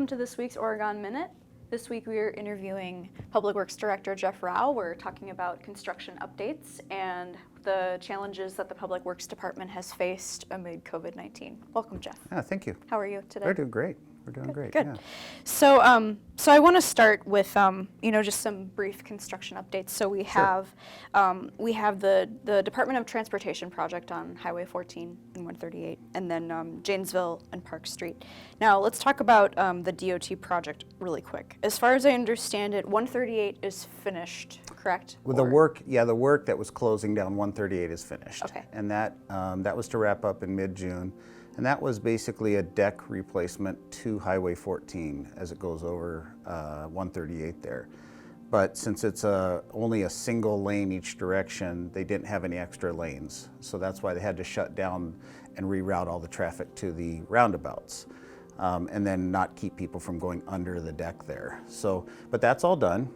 welcome to this week's Oregon Minute. This week we are interviewing Public Works Director Jeff Rao. We're talking about construction updates and the challenges that the Public Works Department has faced amid COVID-19. Welcome, Jeff. Yeah, thank you. How are you today? We're doing great. We're doing great. Good. Yeah. So, so I want to start with, just some brief construction updates. So we have, the Department of Transportation project on Highway 14 and 138, and then Janesville and Park Street. Now let's talk about the DOT project really quick. As far as I understand it, 138 is finished, correct? Well, the work that was closing down 138 is finished. Okay. And that was to wrap up in mid-June. And that was basically a deck replacement to Highway 14 as it goes over 138 there. But since it's only a single lane each direction, they didn't have any extra lanes. So that's why they had to shut down and reroute all the traffic to the roundabouts. And then not keep people from going under the deck there. So, but that's all done.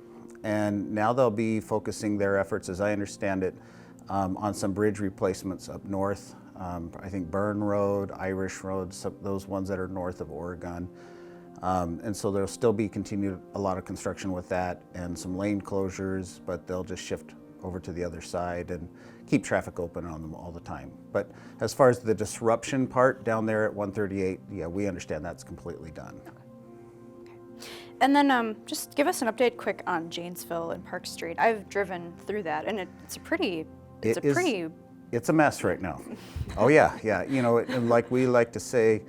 And now they'll be focusing their efforts, as I understand it, on some bridge replacements up north. I think Burn Road, Irish Road, those ones that are north of Oregon. And so there'll still be continued a lot of construction with that and some lane closures, but they'll just shift over to the other side and keep traffic open on them all the time. But as far as the disruption part down there at 138, yeah, we understand that's completely done. Okay. And then just give us an update quick on Janesville and Park Street. I've driven through that, and it's a mess right now. Oh yeah. You know, and like we like to say,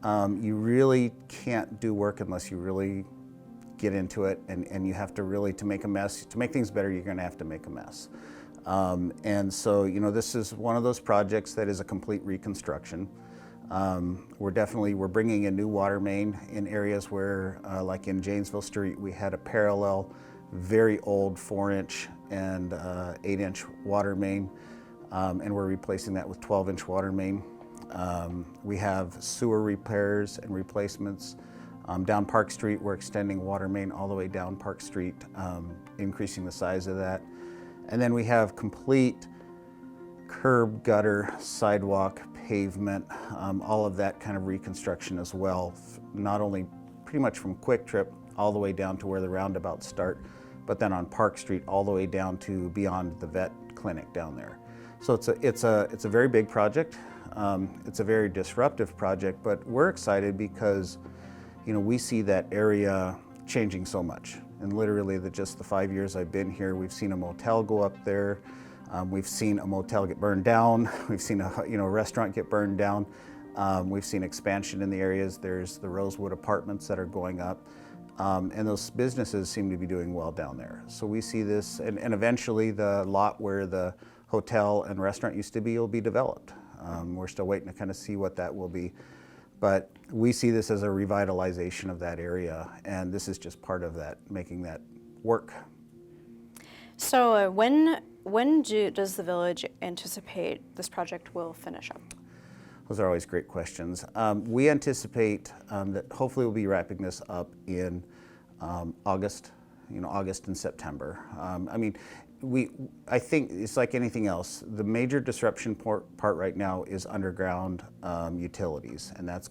you really can't do work unless you really get into it, and you have to really, to make things better, you're gonna have to make a mess. And so, you know, this is one of those projects that is a complete reconstruction. We're bringing a new water main in areas where, like in Janesville Street, we had a parallel, very old 4-inch and 8-inch water main. And we're replacing that with 12-inch water main. We have sewer repairs and replacements. Down Park Street, we're extending water main all the way down Park Street, increasing the size of that. And then we have complete curb, gutter, sidewalk, pavement, all of that kind of reconstruction as well. Not only pretty much from Quick Trip all the way down to where the roundabouts start, but then on Park Street all the way down to beyond the vet clinic down there. So it's a very big project. It's a very disruptive project, but we're excited because, you know, we see that area changing so much. And literally, just the 5 years I've been here, we've seen a motel go up there. We've seen a motel get burned down. We've seen a restaurant get burned down. We've seen expansion in the areas. There's the Rosewood apartments that are going up. And those businesses seem to be doing well down there. So we see this, and eventually the lot where the hotel and restaurant used to be will be developed. We're still waiting to kind of see what that will be. But we see this as a revitalization of that area, and this is just part of that, making that work. So when does the village anticipate this project will finish up? Those are always great questions. We anticipate that hopefully we'll be wrapping this up in August and September. I think it's like anything else. The major disruption part right now is underground utilities, and that's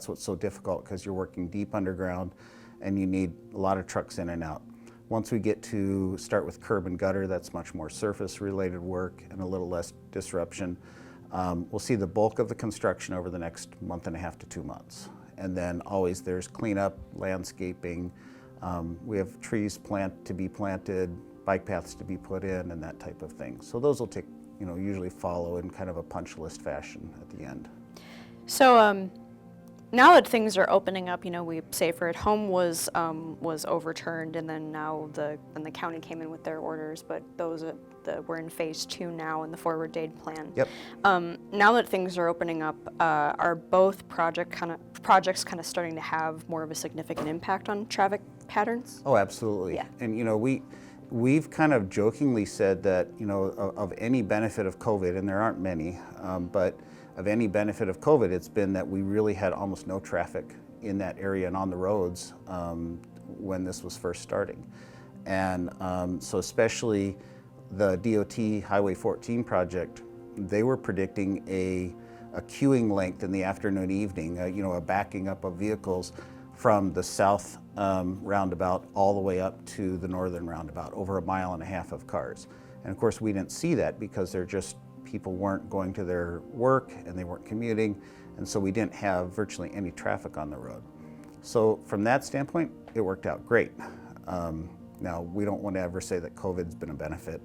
what's so difficult, because you're working deep underground and you need a lot of trucks in and out. Once we get to start with curb and gutter, that's much more surface related work and a little less disruption. We'll see the bulk of the construction over the next month and a half to 2 months. And then always there's cleanup, landscaping. We have trees to be planted, bike paths to be put in, and that type of thing. So those will take, usually follow in kind of a punch list fashion at the end. So now that things are opening up, we Safer at Home was overturned, and then now the county came in with their orders, but those we're in phase 2 now in the forward date plan. Yep. Now that things are opening up, are both projects kind of starting to have more of a significant impact on traffic patterns? Oh, absolutely. Yeah. And we've kind of jokingly said that, of any benefit of COVID, and there aren't many, but of any benefit of COVID, it's been that we really had almost no traffic in that area and on the roads when this was first starting. And so especially the DOT Highway 14 project, they were predicting a queuing length in the afternoon, evening, a backing up of vehicles from the south roundabout all the way up to the northern roundabout, over 1.5 miles of cars. And of course we didn't see that because people weren't going to their work and they weren't commuting, and so we didn't have virtually any traffic on the road. So from that standpoint, it worked out great. Now, we don't want to ever say that COVID's been a benefit,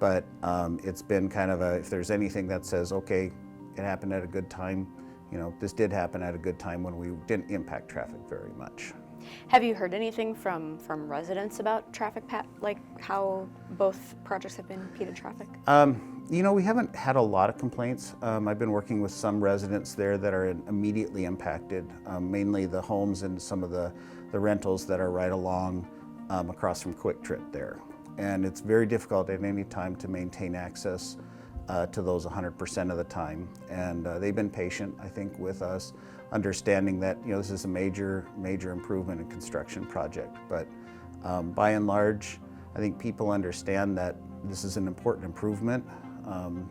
but it's been kind of if there's anything that says, okay, it happened at a good time, this did happen at a good time when we didn't impact traffic very much. Have you heard anything from residents about traffic like how both projects have been impeded traffic? We haven't had a lot of complaints. I've been working with some residents there that are immediately impacted, mainly the homes and some of the rentals that are right along across from Quick Trip there. And it's very difficult at any time to maintain access to those 100% of the time. And they've been patient, I think, with us, understanding that this is a major improvement in construction project. But by and large, I think people understand that this is an important improvement.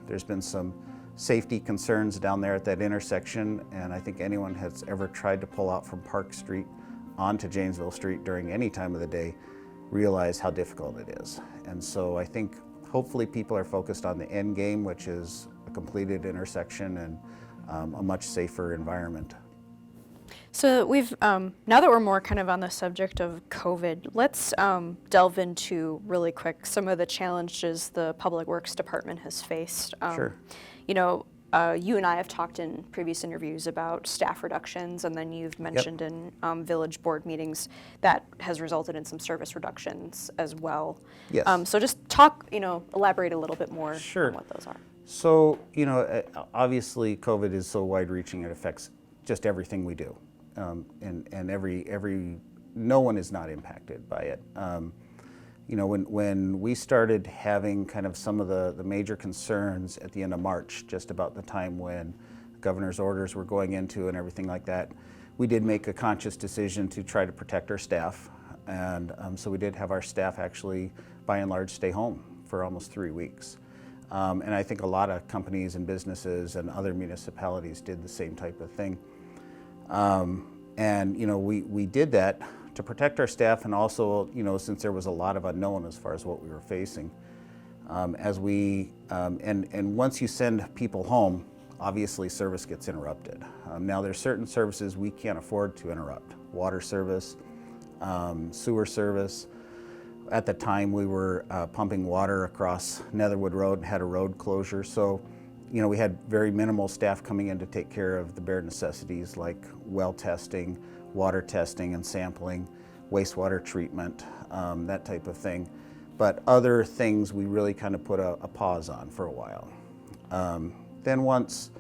There's been some safety concerns down there at that intersection, and I think anyone has ever tried to pull out from Park Street onto Janesville Street during any time of the day realize how difficult it is. And so I think hopefully people are focused on the end game, which is a completed intersection and a much safer environment. So we've, now that we're more kind of on the subject of COVID, let's delve into really quick some of the challenges the Public Works Department has faced. Sure. You and I have talked in previous interviews about staff reductions, and then you've mentioned in village board meetings that has resulted in some service reductions as well. Yes. So just elaborate a little bit more on what those are. So, obviously COVID is so wide-reaching, it affects just everything we do. And no one is not impacted by it. When we started having kind of some of the major concerns at the end of March, just about the time when governor's orders were going into and everything like that, we did make a conscious decision to try to protect our staff. And so we did have our staff actually, by and large, stay home for almost 3 weeks. And I think a lot of companies and businesses and other municipalities did the same type of thing. We did that to protect our staff, and also, since there was a lot of unknown as far as what we were facing. And once you send people home, obviously service gets interrupted. Now there's certain services we can't afford to interrupt. Water service, sewer service. At the time we were pumping water across Netherwood Road and had a road closure. So, we had very minimal staff coming in to take care of the bare necessities like well testing, water testing and sampling, wastewater treatment, that type of thing. But other things we really kind of put a pause on for a while. Then once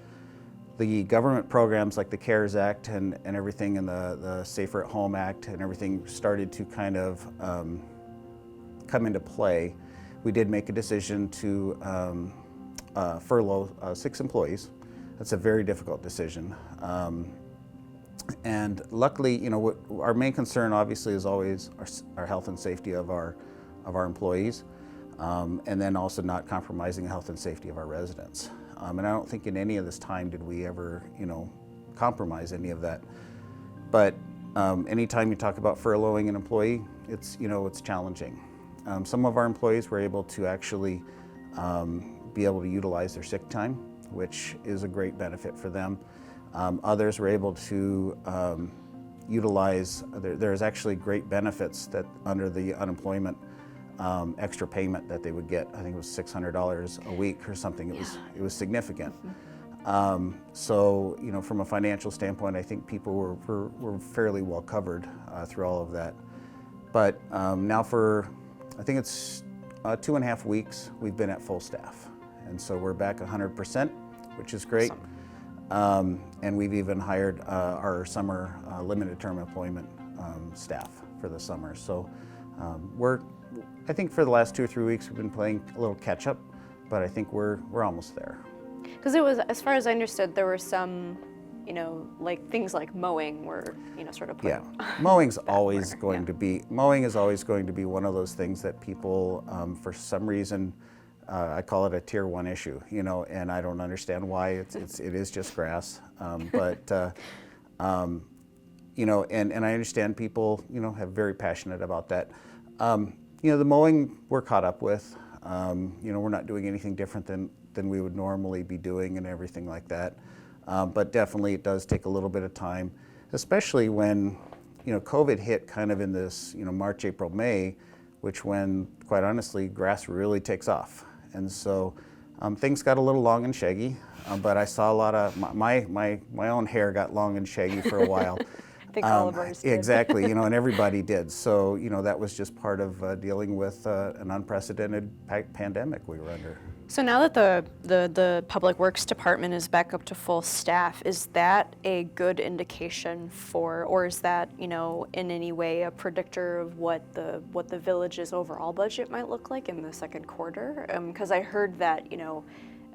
the government programs like the CARES Act and everything, and the Safer at Home Act and everything started to kind of come into play, we did make a decision to furlough 6 employees. That's a very difficult decision. And luckily, our main concern obviously is always our health and safety of our employees, and then also not compromising the health and safety of our residents. And I don't think in any of this time did we ever, compromise any of that. But anytime you talk about furloughing an employee, it's challenging. Some of our employees were able to actually be able to utilize their sick time, which is a great benefit for them. Others were able to utilize, there's actually great benefits that under the unemployment extra payment that they would get. I think it was $600 a week or something. It was significant. So, from a financial standpoint, I think people were fairly well covered through all of that. But now for, I think it's 2.5 weeks, we've been at full staff. And so we're back 100%, which is great. Awesome. And we've even hired our summer limited term employment staff for the summer. So I think for the last 2 or 3 weeks, we've been playing a little catch up, but I think we're almost there. Because it was, as far as I understood, there were some, like things like mowing were, sort of put. Yeah, mowing is always going to be one of those things that people, for some reason, I call it a tier 1 issue, and I don't understand why. It is just grass, but you know, and I understand people, you know, have very passionate about that. You know, the mowing we're caught up with. You know, we're not doing anything different than we would normally be doing and everything like that. But definitely it does take a little bit of time, especially when, you know, COVID hit kind of in this, you know, March, April, May, which when, quite honestly, grass really takes off. And so things got a little long and shaggy, but I saw a lot of, my own hair got long and shaggy for a while. I think all of ours did. Exactly, you know, and everybody did. So, you know, that was just part of dealing with an unprecedented pandemic we were under. So now that the Public Works Department is back up to full staff, is that a good indication for, or is that, you know, in any way a predictor of what the village's overall budget might look like in the second quarter? Because I heard that, you know,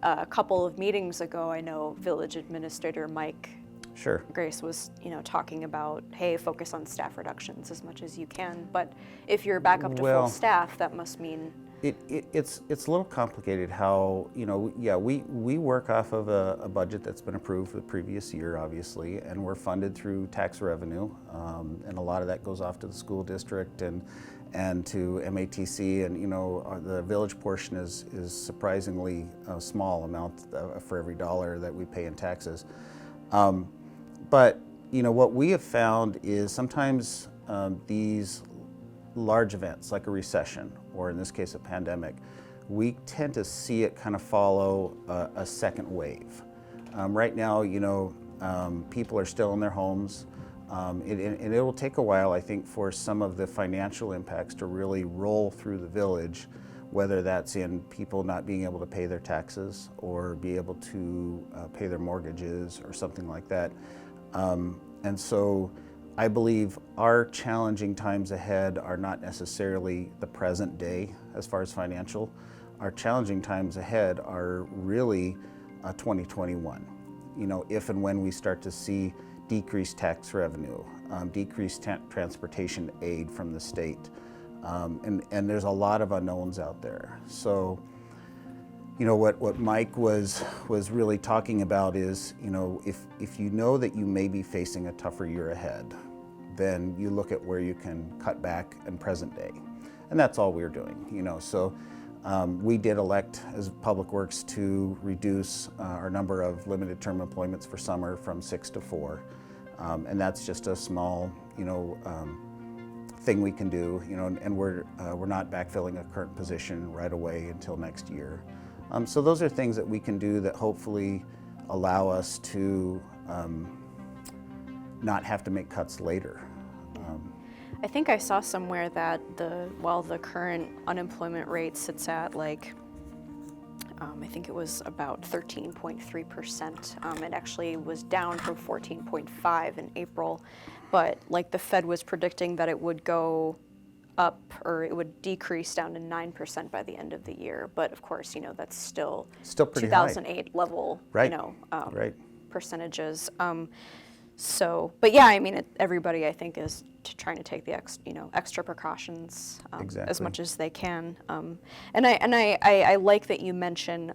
a couple of meetings ago, I know Village Administrator Mike Sure. Grace was, you know, talking about, hey, focus on staff reductions as much as you can. But if you're back up to full staff, that must mean it's a little complicated. How, you know, yeah, we work off of a budget that's been approved for the previous year, obviously, and we're funded through tax revenue, and a lot of that goes off to the school district and to MATC, and you know, the village portion is surprisingly a small amount for every dollar that we pay in taxes. But you know, what we have found is sometimes these large events like a recession, or in this case a pandemic, we tend to see it kind of follow a second wave. Right now, you know, people are still in their homes, and it will take a while, I think, for some of the financial impacts to really roll through the village, whether that's in people not being able to pay their taxes or be able to pay their mortgages or something like that. And so I believe our challenging times ahead are not necessarily the present day as far as financial. Our challenging times ahead are really 2021. You know, if and when we start to see decreased tax revenue, decreased transportation aid from the state, and there's a lot of unknowns out there. So, you know, what Mike was really talking about is, you know, if you know that you may be facing a tougher year ahead, then you look at where you can cut back in present day. And that's all we're doing, you know. So we did elect as Public Works to reduce our number of limited term employments for summer from 6 to 4. And that's just a small, you know, thing we can do, you know, and we're not backfilling a current position right away until next year. So those are things that we can do that hopefully allow us to not have to make cuts later. I think I saw somewhere that while the current unemployment rate sits at like, I think it was about 13.3%. It actually was down from 14.5 in April, but like the Fed was predicting that it would go up, or it would decrease down to 9% by the end of the year. But of course, you know, that's still pretty 2008 high. level, Right. you know, Right. percentages. So, but yeah, I mean, everybody I think is trying to take the extra precautions as Exactly. much as they can. And I like that you mention,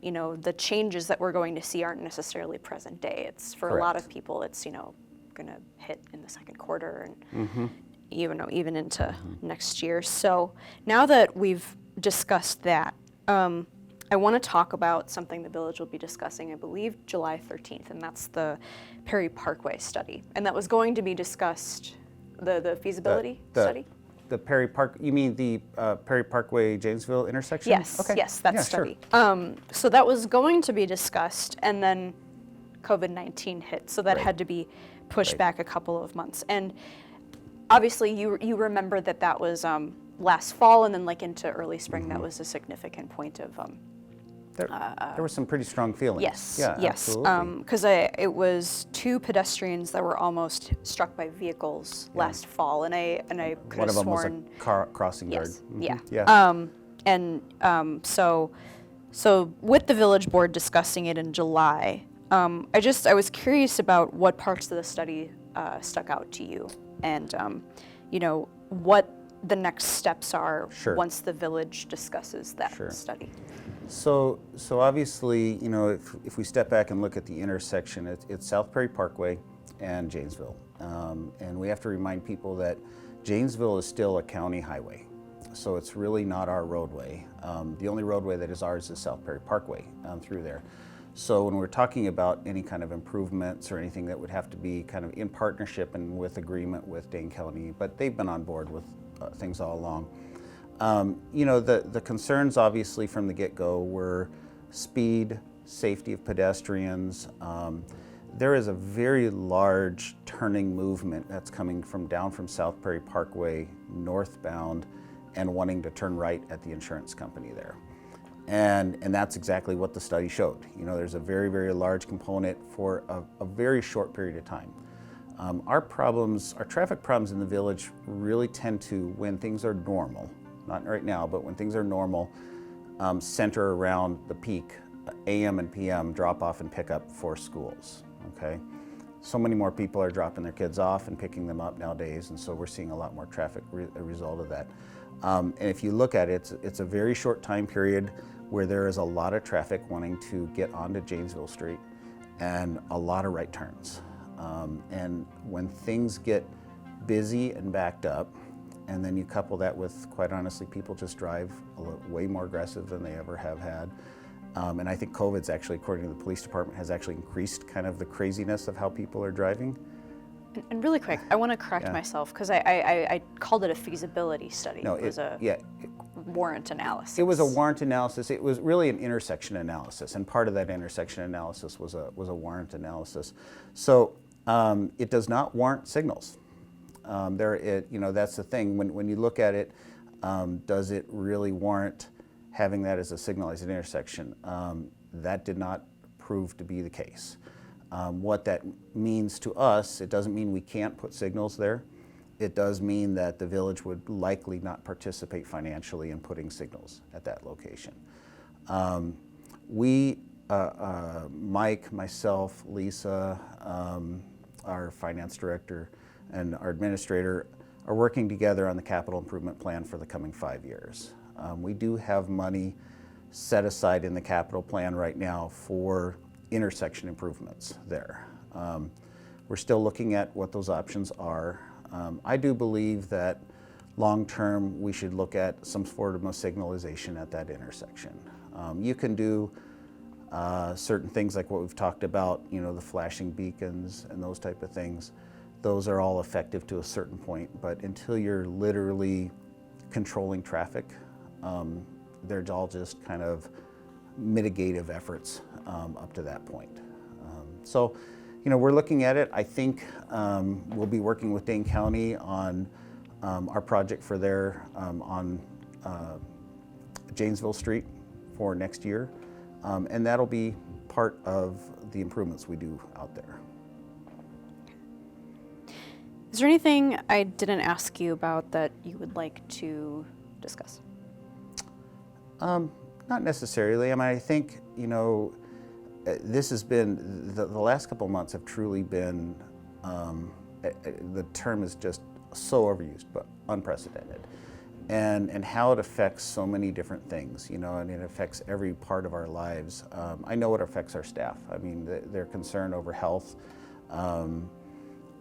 you know, the changes that we're going to see aren't necessarily present day. It's for a lot of people, it's, you know, going to hit in the second quarter and even into next year. So now that we've discussed that, I want to talk about something the village will be discussing, I believe, July 13th, and that's the Perry Parkway study. And that was going to be discussed, the feasibility study? The Perry Park, you mean the Perry Parkway Janesville intersection? Yes, Okay. yes, that Yeah, study. Sure. So that was going to be discussed, and then COVID-19 hit, so that Right. had to be pushed Right. back a couple of months. And obviously, you remember that was last fall, and then like into early spring, that was a significant point of There were some pretty strong feelings. yes, Yeah, yes, absolutely. because it was 2 pedestrians that were almost struck by vehicles last fall, and I could One have of them was sworn. a car crossing guard. Yes, Mhm. yeah. Yeah. So with the village board discussing it in July, I was curious about what parts of the study stuck out to you, and you know, what the next steps are Sure. once the village discusses that Sure. study. So obviously, you know, if we step back and look at the intersection, it's South Perry Parkway and Janesville. And we have to remind people that Janesville is still a county highway. So it's really not our roadway. The only roadway that is ours is South Perry Parkway through there. So when we're talking about any kind of improvements or anything, that would have to be kind of in partnership and with agreement with Dane County, but they've been on board with things all along. You know, the concerns obviously from the get-go were speed, safety of pedestrians. There is a very large turning movement that's coming down from South Perry Parkway northbound and wanting to turn right at the insurance company there. And that's exactly what the study showed. You know, there's a very, very large component for a very short period of time. Our traffic problems in the village really tend to, when things are normal, not right now, but when things are normal, center around the peak AM and PM drop off and pick up for schools, okay? So many more people are dropping their kids off and picking them up nowadays, and so we're seeing a lot more traffic a result of that. And if you look at it, it's a very short time period where there is a lot of traffic wanting to get onto Janesville Street and a lot of right turns. And when things get busy and backed up, and then you couple that with, quite honestly, people just drive way more aggressive than they ever have had. And I think COVID's actually, according to the police department, has actually increased kind of the craziness of how people are driving. And really quick, I want to correct myself, because I called it a feasibility study. No, it was a warrant analysis. It was a warrant analysis. It was really an intersection analysis, and part of that intersection analysis was a warrant analysis. So it does not warrant signals. You know, that's the thing. When you look at it, does it really warrant having that as a signalized intersection? That did not prove to be the case. What that means to us, it doesn't mean we can't put signals there. It does mean that the village would likely not participate financially in putting signals at that location. Mike, myself, Lisa, our finance director, and our administrator are working together on the capital improvement plan for the coming 5 years. We do have money set aside in the capital plan right now for intersection improvements there. We're still looking at what those options are. I do believe that long-term we should look at some form of signalization at that intersection. You can do certain things like what we've talked about, you know, the flashing beacons and those type of things. Those are all effective to a certain point, but until you're literally controlling traffic, they're all just kind of mitigative efforts up to that point. So, you know, we're looking at it. I think we'll be working with Dane County on our project for their on Janesville Street for next year, and that'll be part of the improvements we do out there. Is there anything I didn't ask you about that you would like to discuss? Not necessarily. I mean, I think, you know, this has been, the last couple of months have truly been, the term is just so overused, but unprecedented. And how it affects so many different things, you know, and it affects every part of our lives. I know it affects our staff. I mean, they're concerned over health.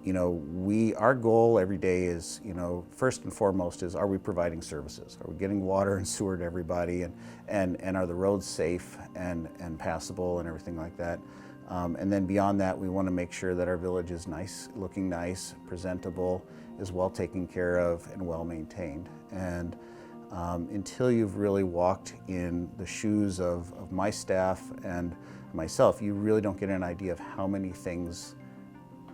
You know, our goal every day is, you know, first and foremost is, are we providing services? Are we getting water and sewer to everybody? And are the roads safe and passable and everything like that? And then beyond that, we want to make sure that our village is nice, looking nice, presentable, is well taken care of and well maintained. And until you've really walked in the shoes of my staff and myself, you really don't get an idea of how many things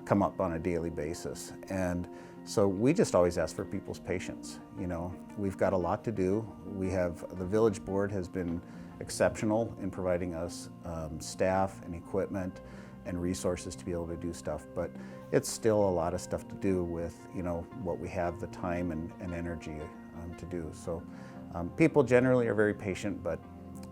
come up on a daily basis. And so we just always ask for people's patience. You know, we've got a lot to do. The village board has been exceptional in providing us staff and equipment and resources to be able to do stuff, but it's still a lot of stuff to do with, you know, what we have the time and energy to do. So people generally are very patient, but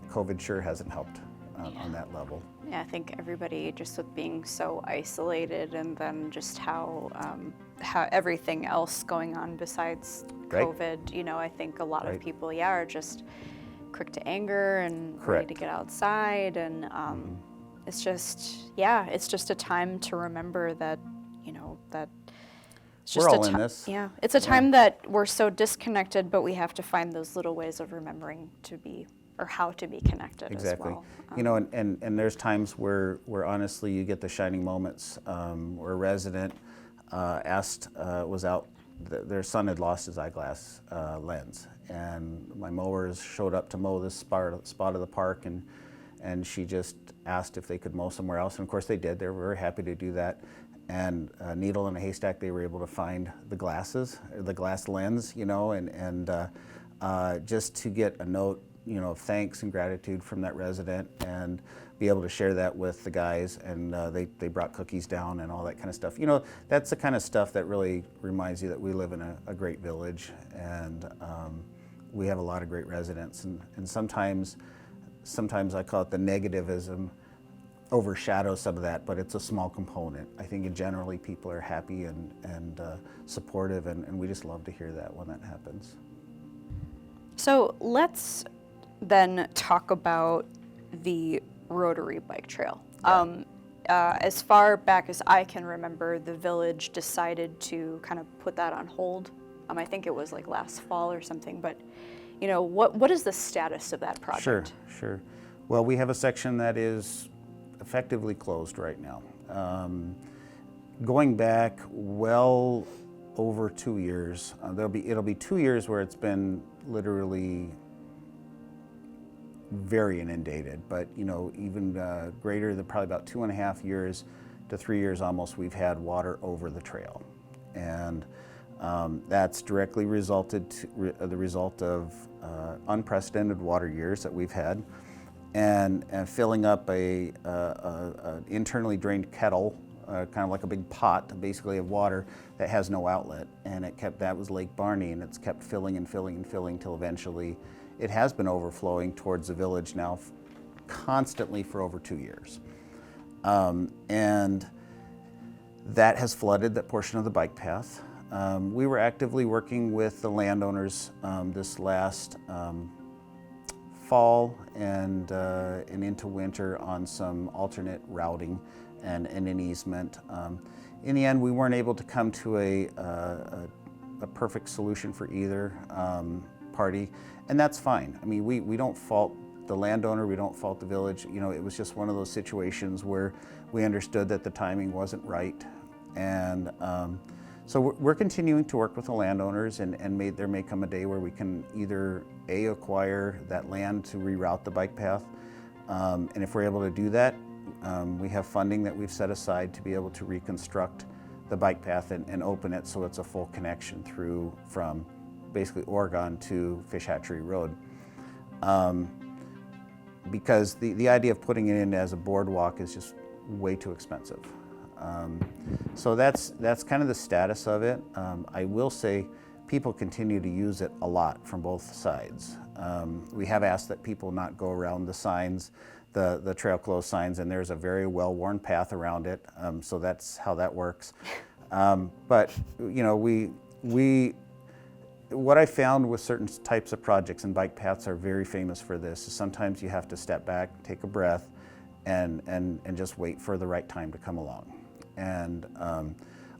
COVID sure hasn't helped on that level. Yeah, I think everybody, just with being so isolated, and then just how everything else going on besides COVID, you know, I think a lot of people, are just quick to anger and ready to get outside, and it's just a time to remember that, you know, that It's We're just all in this. Yeah, it's a time that we're so disconnected, but we have to find those little ways of remembering to be, or how to be connected Exactly. as well. You know, and there's times where honestly you get the shining moments where a resident was out, their son had lost his eyeglass lens, and my mowers showed up to mow this spot of the park, and she just asked if they could mow somewhere else, and of course they did. They were very happy to do that. And a needle in a haystack, they were able to find the glasses, the glass lens, you know, and just to get a note, you know, of thanks and gratitude from that resident, and be able to share that with the guys, and they brought cookies down and all that kind of stuff. You know, that's the kind of stuff that really reminds you that we live in a great village, and we have a lot of great residents, and sometimes I call it the negativism overshadows some of that, but it's a small component. I think generally people are happy and supportive, and we just love to hear that when that happens. So let's then talk about the Rotary Bike Trail. Yeah. As far back as I can remember, the village decided to kind of put that on hold. I think it was like last fall or something, but you know, what is the status of that project? Sure. Well, we have a section that is effectively closed right now. Going back well over 2 years, it'll be 2 years where it's been literally very inundated, but you know, even greater than probably about 2.5 years to 3 years almost, we've had water over the trail, and that's directly the result of unprecedented water years that we've had. And filling up an internally drained kettle, kind of like a big pot, basically, of water that has no outlet. And that was Lake Barney, and it's kept filling and filling and filling till eventually it has been overflowing towards the village now constantly for over 2 years. And that has flooded that portion of the bike path. We were actively working with the landowners this last fall and into winter on some alternate routing and an easement. In the end, we weren't able to come to a perfect solution for either party, and that's fine. I mean, we don't fault the landowner, we don't fault the village. You know, it was just one of those situations where we understood that the timing wasn't right, and so we're continuing to work with the landowners, and there may come a day where we can either acquire that land to reroute the bike path, and if we're able to do that, we have funding that we've set aside to be able to reconstruct the bike path and open it so it's a full connection through from basically Oregon to Fish Hatchery Road. Because the idea of putting it in as a boardwalk is just way too expensive. So that's kind of the status of it. I will say people continue to use it a lot from both sides. We have asked that people not go around the signs, the trail closed signs, and there's a very well-worn path around it, so that's how that works. But you know, what I found with certain types of projects, and bike paths are very famous for this, is sometimes you have to step back, take a breath, and just wait for the right time to come along. And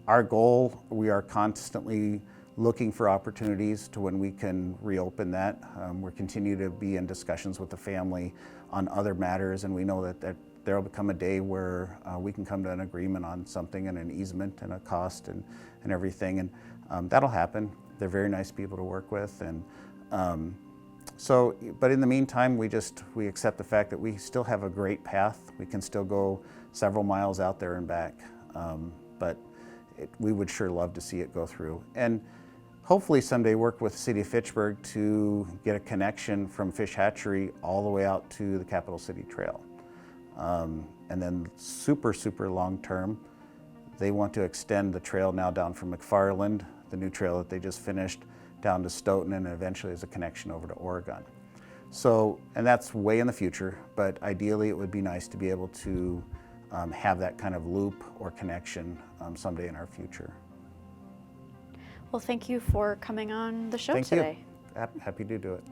our goal, we are constantly looking for opportunities to when we can reopen that. We're continue to be in discussions with the family on other matters, and we know that there will become a day where we can come to an agreement on something and an easement and a cost and everything, and that'll happen. They're very nice people to work with, and but in the meantime, we accept the fact that we still have a great path. We can still go several miles out there and back, but we would sure love to see it go through. And hopefully someday work with the city of Fitchburg to get a connection from Fish Hatchery all the way out to the Capital City Trail. And then super long term, they want to extend the trail now down from McFarland, the new trail that they just finished, down to Stoughton, and eventually as a connection over to Oregon. So, and that's way in the future, but ideally it would be nice to be able to have that kind of loop or connection someday in our future. Well, thank you for coming on the show Thank today. you. Happy to do it.